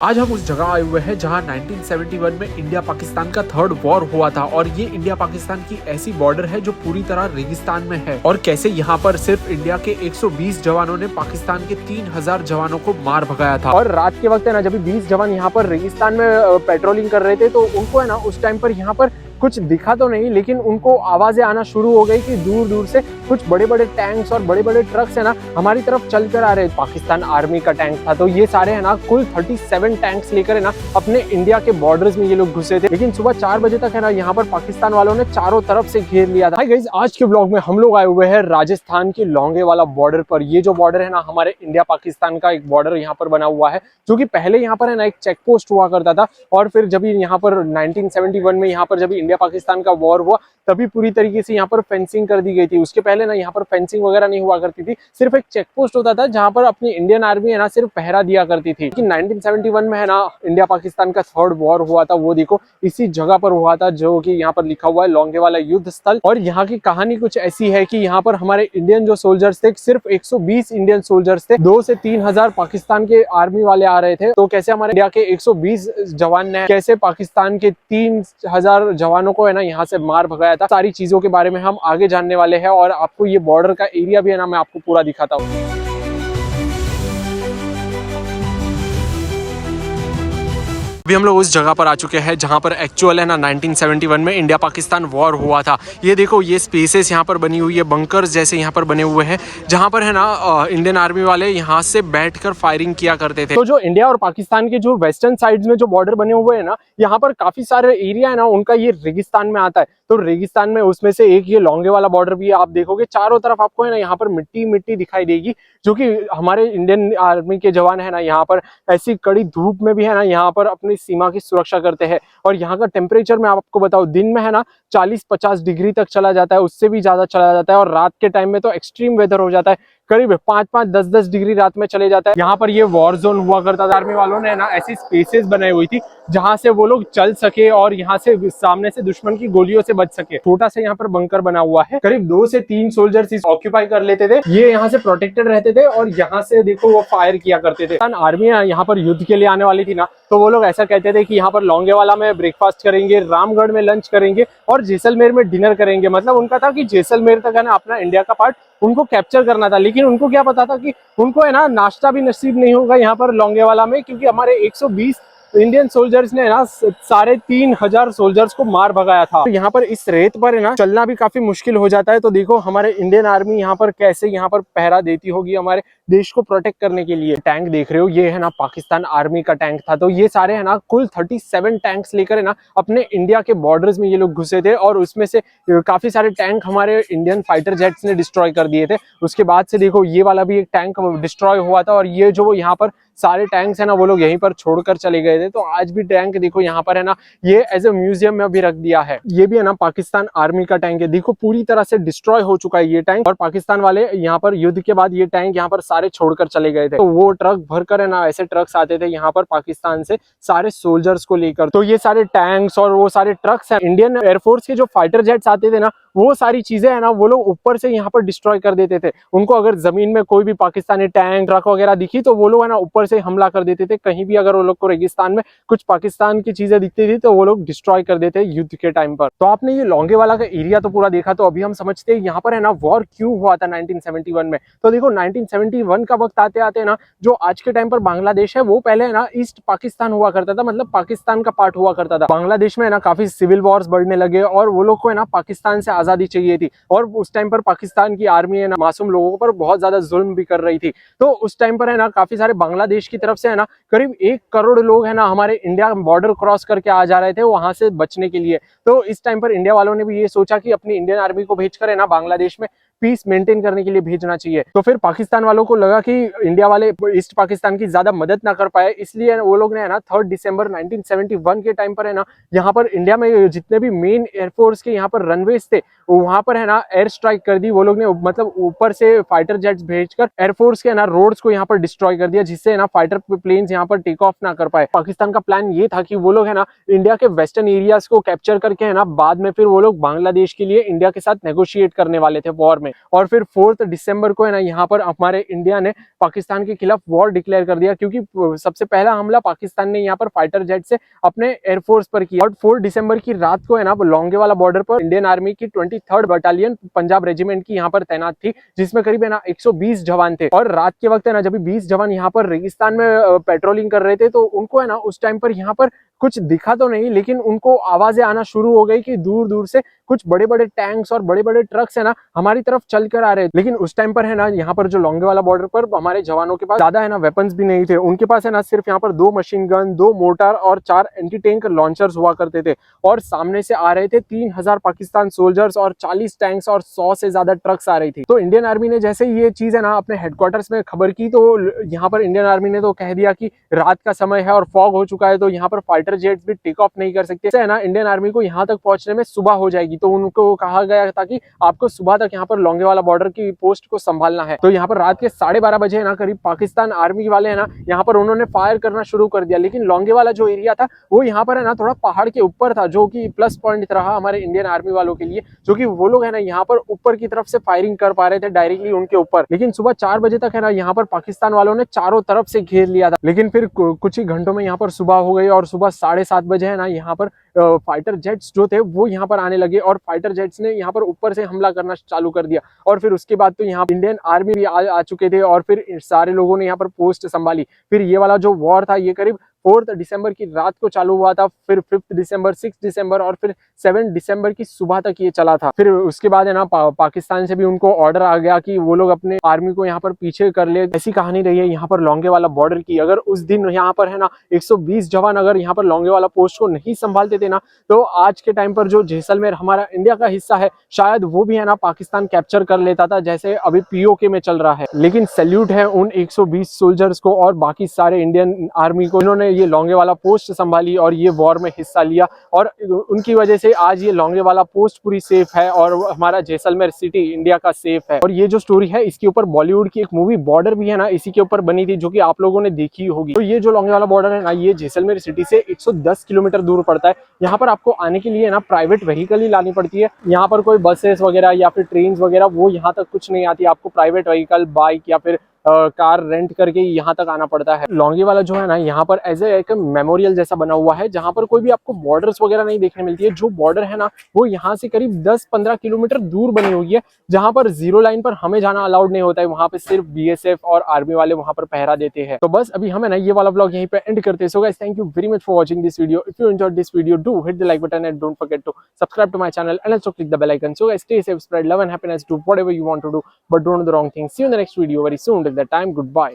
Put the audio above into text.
आज हम उस जगह आए हुए हैं जहां 1971 में इंडिया पाकिस्तान का थर्ड वॉर हुआ था और ये इंडिया पाकिस्तान की ऐसी बॉर्डर है जो पूरी तरह रेगिस्तान में है और कैसे यहाँ पर सिर्फ इंडिया के 120 जवानों ने पाकिस्तान के 3000 जवानों को मार भगाया था। और रात के वक्त है ना, जब 20 जवान यहाँ पर रेगिस्तान में पेट्रोलिंग कर रहे थे तो उनको है ना उस टाइम पर यहाँ पर कुछ दिखा तो नहीं, लेकिन उनको आवाजें आना शुरू हो गई कि दूर दूर से कुछ बड़े बड़े टैंक्स और बड़े बड़े ट्रक्स है ना हमारी तरफ चल कर आ रहे। पाकिस्तान आर्मी का टैंक था, तो ये सारे है ना कुल 37 टैंक्स लेकर है ना अपने इंडिया के बॉर्डर्स में ये लोग घुसे थे। लेकिन सुबह 4 बजे तक है ना यहाँ पर पाकिस्तान वालों ने चारों तरफ से घेर लिया था। हाय गाइस, आज के ब्लॉग में हम लोग आए हुए हैं राजस्थान के लोंगेवाला बॉर्डर पर। ये जो बॉर्डर है ना हमारे इंडिया पाकिस्तान का एक बॉर्डर यहाँ पर बना हुआ है, जो कि पहले यहाँ पर है ना एक चेक पोस्ट हुआ करता था और फिर जब यहाँ पर 1971 में यहाँ पर जब इंडिया पाकिस्तान का वॉर हुआ तभी पूरी तरीके से यहाँ पर फेंसिंग कर दी गई थी। उसके पहले ना यहाँ पर फेंसिंग वगैरह नहीं हुआ करती थी, सिर्फ एक चेक पोस्ट होता था जहाँ पर अपनी इंडियन आर्मी है ना सिर्फ पहरा दिया करती थी। लेकिन 1971 में है ना इंडिया पाकिस्तान का थर्ड वॉर हुआ था, वो देखो इसी जगह पर हुआ था जो कि यहाँ पर लिखा हुआ है लोंगेवाला युद्ध स्थल। और यहाँ की कहानी कुछ ऐसी है कि यहाँ पर हमारे इंडियन जो सोल्जर्स थे, सिर्फ 120 इंडियन सोल्जर्स थे, 2 से 3 हजार पाकिस्तान के आर्मी वाले आ रहे थे। तो कैसे हमारे इंडिया के 120 जवान ने कैसे पाकिस्तान के 3000 जवानों को है ना यहाँ से मार भगाया था, सारी चीजों के बारे में हम आगे जानने वाले हैं। और आपको ये बॉर्डर का एरिया भी है ना मैं आपको पूरा दिखाता हूँ। अभी हम लोग उस जगह पर आ चुके हैं जहां पर एक्चुअल है ना 1971 में इंडिया पाकिस्तान वॉर हुआ था। ये देखो ये स्पेसेस यहाँ पर बनी हुई है, बंकर्स जैसे यहाँ पर बने हुए हैं जहां पर है ना इंडियन आर्मी वाले यहाँ से बैठकर फायरिंग किया करते थे। तो जो इंडिया और पाकिस्तान के जो वेस्टर्न साइड्स में जो बॉर्डर बने हुए हैं ना, यहाँ पर काफी सारे एरिया है ना उनका ये रेगिस्तान में आता है। तो रेगिस्तान में उसमें से एक ये लोंगेवाला बॉर्डर भी है। आप देखोगे चारों तरफ आपको है ना यहाँ पर मिट्टी मिट्टी दिखाई देगी, जो कि हमारे इंडियन आर्मी के जवान है ना यहाँ पर ऐसी कड़ी धूप में भी है ना यहाँ पर अपनी सीमा की सुरक्षा करते हैं। और यहाँ का टेम्परेचर मैं आपको बताऊं, दिन में है ना 40-50 डिग्री तक चला जाता है, उससे भी ज्यादा चला जाता है। और रात के टाइम में तो एक्सट्रीम वेदर हो जाता है, करीब 5-5, 10-10 डिग्री रात में चले जाता है। यहाँ पर ये वॉर जोन हुआ करता था। आर्मी वालों ने ना ऐसी स्पेसेस बनाई हुई थी जहां से वो लोग चल सके और यहाँ से सामने से दुश्मन की गोलियों से बच सके। छोटा सा यहाँ पर बंकर बना हुआ है, करीब 2 से 3 सोल्जर्स इस ऑक्यूपाई कर लेते थे। ये यहाँ से प्रोटेक्टेड रहते थे और यहाँ से देखो वो फायर किया करते थे। आर्मी यहाँ पर युद्ध के लिए आने वाली थी ना, तो वो लोग ऐसा कहते थे कि यहाँ पर लोंगेवाला में ब्रेकफास्ट करेंगे, रामगढ़ में लंच करेंगे और जैसलमेर में डिनर करेंगे। मतलब उनका था कि जैसलमेर तक है ना अपना इंडिया का पार्ट उनको कैप्चर करना था। लेकिन उनको क्या पता था कि उनको है ना नाश्ता भी नसीब नहीं होगा यहाँ पर लोंगेवाला में, क्योंकि हमारे 120 इंडियन सोल्जर्स ने ना 3500 सोल्जर्स को मार भगाया था। तो यहाँ पर इस रेत पर है ना चलना भी काफी मुश्किल हो जाता है। तो देखो हमारे इंडियन आर्मी यहाँ पर कैसे यहाँ पर पहरा देती होगी हमारे देश को प्रोटेक्ट करने के लिए। टैंक देख रहे हो, ये है ना पाकिस्तान आर्मी का टैंक था। तो ये सारे है ना कुल 37 टैंक्स लेकर है ना अपने इंडिया के बॉर्डर्स में ये लोग घुसे थे और उसमें से काफी सारे टैंक हमारे इंडियन फाइटर जेट्स ने डिस्ट्रॉय कर दिए थे। उसके बाद से देखो ये वाला भी एक टैंक डिस्ट्रॉय हुआ था और ये जो यहाँ पर सारे टैंक्स है ना वो लोग यहीं पर छोड़कर चले गए थे। तो आज भी टैंक देखो यहाँ पर है ना ये एज ए म्यूजियम में भी रख दिया है। ये भी है ना पाकिस्तान आर्मी का टैंक है। देखो पूरी तरह से डिस्ट्रॉय हो चुका है ये टैंक और पाकिस्तान वाले यहाँ पर युद्ध के बाद ये टैंक यहाँ पर सारे छोड़कर चले गए थे। तो वो ट्रक भरकर है ना ऐसे ट्रक्स आते थे यहाँ पर पाकिस्तान से सारे सोल्जर्स को लेकर। तो ये सारे टैंक्स और वो सारे ट्रक्स है, इंडियन एयरफोर्स के जो फाइटर जेट्स आते थे ना, वो सारी चीजें है ना वो लोग ऊपर से यहाँ पर डिस्ट्रॉय कर देते थे। उनको अगर जमीन में कोई भी पाकिस्तानी टैंक ट्रक वगैरह दिखी तो वो लोग है ना ऊपर से हमला कर देते थे। कहीं भी अगर वो लोग को रेगिस्तान में कुछ पाकिस्तान की चीजें दिखती थी तो वो लोग डिस्ट्रॉय कर देते युद्ध के टाइम पर। तो आपने ये लोंगेवाला का एरिया तो पूरा देखा, तो अभी हम समझते हैं यहाँ पर है ना वॉर क्यों हुआ था 1971 में। तो देखो 1971 का वक्त आते आते ना जो आज के टाइम पर बांग्लादेश है वो पहले है ना ईस्ट पाकिस्तान हुआ करता था, मतलब पाकिस्तान का पार्ट हुआ करता था। बांग्लादेश में है ना काफी सिविल वॉर्स बढ़ने लगे और वो लोग को है ना पाकिस्तान से आजादी चाहिए थी। और उस टाइम पर पाकिस्तान की आर्मी है ना मासूम लोगों पर बहुत ज्यादा जुल्म भी कर रही थी। तो उस टाइम पर है ना काफी सारे बांग्लादेश की तरफ से है ना करीब 1 करोड़ लोग है ना हमारे इंडिया बॉर्डर क्रॉस करके आ जा रहे थे वहां से बचने के लिए। तो इस टाइम पर इंडिया वालों ने भी ये सोचा कि अपनी इंडियन आर्मी को भेजकर है ना बांग्लादेश में पीस मेंटेन करने के लिए भेजना चाहिए। तो फिर पाकिस्तान वालों को लगा कि इंडिया वाले ईस्ट पाकिस्तान की ज्यादा मदद ना कर पाए, इसलिए वो लोग ने है ना 3 दिसंबर 1971 के टाइम पर है ना यहाँ पर इंडिया में जितने भी मेन एयरफोर्स के यहाँ पर रनवेज थे वहां पर है ना एयर स्ट्राइक कर दी। वो लोग ने मतलब ऊपर से फाइटर जेट्स भेजकर एयरफोर्स के है ना रोड्स को यहाँ पर डिस्ट्रॉय कर दिया, जिससे है ना फाइटर प्लेन्स यहाँ पर टेक ऑफ ना कर पाए। पाकिस्तान का प्लान ये था कि वो लोग है ना इंडिया के वेस्टर्न एरियाज को कैप्चर करके है ना बाद में फिर वो लोग बांग्लादेश के लिए इंडिया के साथ नेगोशिएट करने वाले थे वॉर में। में। और फिर 4 दिसंबर को है ना यहाँ पर हमारे इंडिया ने पाकिस्तान के खिलाफ वॉर डिक्लेयर कर दिया, क्योंकि सबसे पहला हमला पाकिस्तान ने यहाँ पर फाइटर जेट से अपने एयरफोर्स पर किया। और 4 दिसंबर की रात को है ना लोंगेवाला बॉर्डर पर इंडियन आर्मी की 23rd बटालियन पंजाब रेजिमेंट की यहाँ पर तैनात थी, जिसमें करीब है ना 120 जवान थे। और रात के वक्त है ना जब 20 जवान यहाँ पर रेगिस्तान में पेट्रोलिंग कर रहे थे, तो उनको है ना उस टाइम पर यहाँ पर कुछ दिखा तो नहीं, लेकिन उनको आवाजें आना शुरू हो गई कि दूर दूर से कुछ बड़े बड़े टैंक्स और बड़े बड़े ट्रक्स है ना हमारी तरफ चल कर आ रहे हैं। लेकिन उस टाइम पर है ना यहाँ पर जो लोंगेवाला बॉर्डर पर हमारे जवानों के पास ज्यादा है ना वेपन्स भी नहीं थे। उनके पास है ना सिर्फ यहाँ पर 2 मशीन गन, 2 मोर्टार और 4 एंटी टैंक लॉन्चर्स हुआ करते थे। और सामने से आ रहे थे 3000 पाकिस्तान सोल्जर्स और 40 टैंक्स और 100 से ज्यादा ट्रक्स आ रही थी। तो इंडियन आर्मी ने जैसे ये चीज है ना अपने हेडक्वार्टर्स में खबर की, तो यहाँ पर इंडियन आर्मी ने तो कह दिया कि रात का समय है और फॉग हो चुका है, तो यहाँ पर फाइटर जेट्स भी टेक ऑफ नहीं कर सकते है ना, इंडियन आर्मी को यहाँ तक पहुंचने में सुबह हो जाएगी। तो उनको कहा गया था कि आपको सुबह तक यहाँ पर लोंगेवाला बॉर्डर की पोस्ट को संभालना है। तो यहाँ पर रात के 12:30 बजे है ना करीब पाकिस्तान आर्मी वाले है ना यहाँ पर उन्होंने फायर करना शुरू कर दिया। लेकिन लोंगेवाला जो एरिया था वो यहाँ पर है ना थोड़ा पहाड़ के ऊपर था, जो कि प्लस पॉइंट रहा हमारे इंडियन आर्मी वालों के लिए, जो कि वो लोग है ना यहाँ पर ऊपर की तरफ से फायरिंग कर पा रहे थे डायरेक्टली उनके ऊपर। लेकिन सुबह 4 बजे तक है ना यहाँ पर पाकिस्तान वालों ने चारों तरफ से घेर लिया था। लेकिन फिर कुछ ही घंटों में यहाँ पर सुबह हो गई और सुबह 7:30 बजे है ना यहाँ पर फाइटर जेट्स जो थे वो यहाँ पर आने लगे और फाइटर जेट्स ने यहाँ पर ऊपर से हमला करना चालू कर दिया। और फिर उसके बाद तो यहाँ इंडियन आर्मी भी आ चुके थे और फिर सारे लोगों ने यहाँ पर पोस्ट संभाली। फिर ये वाला जो वॉर था ये करीब 4 दिसंबर की रात को चालू हुआ था, फिर 5 दिसंबर, 6 दिसंबर और फिर 7 दिसंबर की सुबह तक ये चला था। फिर उसके बाद है ना पाकिस्तान से भी उनको ऑर्डर आ गया कि वो लोग अपने आर्मी को यहाँ पर पीछे कर ले। ऐसी कहानी रही है यहाँ पर लोंगेवाला बॉर्डर की। अगर उस दिन यहाँ पर है ना 120 जवान अगर यहाँ पर लोंगेवाला पोस्ट को नहीं संभालते थे ना, तो आज के टाइम पर जो जैसलमेर हमारा इंडिया का हिस्सा है शायद वो भी है ना पाकिस्तान कैप्चर कर लेता था, जैसे अभी पीओके में चल रहा है। लेकिन सैल्यूट है उन 120 सोल्जर्स को और बाकी सारे इंडियन आर्मी को, इन्होंने ये लोंगेवाला पोस्ट संभाली और ये वॉर में हिस्सा लिया। और उनकी वजह से आज ये लोंगेवाला पोस्ट पूरी सेफ है और हमारा जैसलमेर सिटी इंडिया का सेफ है। और ये जो स्टोरी है इसके ऊपर बॉलीवुड की एक मूवी बॉर्डर भी है ना इसी के ऊपर बनी थी, जो कि आप लोगों ने देखी होगी। तो ये जो लोंगेवाला बॉर्डर है ना ये जैसलमेर सिटी से 110 किलोमीटर दूर पड़ता है। यहाँ पर आपको आने के लिए ना प्राइवेट व्हीकल ही लानी पड़ती है। यहाँ पर कोई बसेस वगैरह या फिर ट्रेन वगैरह वो यहाँ तक कुछ नहीं आती। आपको प्राइवेट व्हीकल, बाइक या फिर कार रेंट करके यहाँ तक आना पड़ता है। लोंगेवाला जो है ना यहाँ पर एज एक मेमोरियल जैसा बना हुआ है, जहाँ पर कोई भी आपको बॉर्डर्स वगैरह नहीं देखने मिलती है। जो बॉर्डर है ना वो यहाँ से करीब 10-15 किलोमीटर दूर बनी हुई है, जहाँ पर जीरो लाइन पर हमें जाना अलाउड नहीं होता है। वहाँ पे सिर्फ बीएसएफ और आर्मी वाले वहाँ पर पहरा देते हैं। तो बस अभी हमें ना ये वाला व्लॉग यहीं पे एंड करते हैं। So guys, thank you very much for watching this video. If you enjoyed this video, do hit the like button and don't forget to subscribe to my channel and also click the bell icon. So guys, stay safe, spread love and happiness, do whatever you want to do, but don't do the wrong thing. See you in the next video very soon. Till that time, goodbye.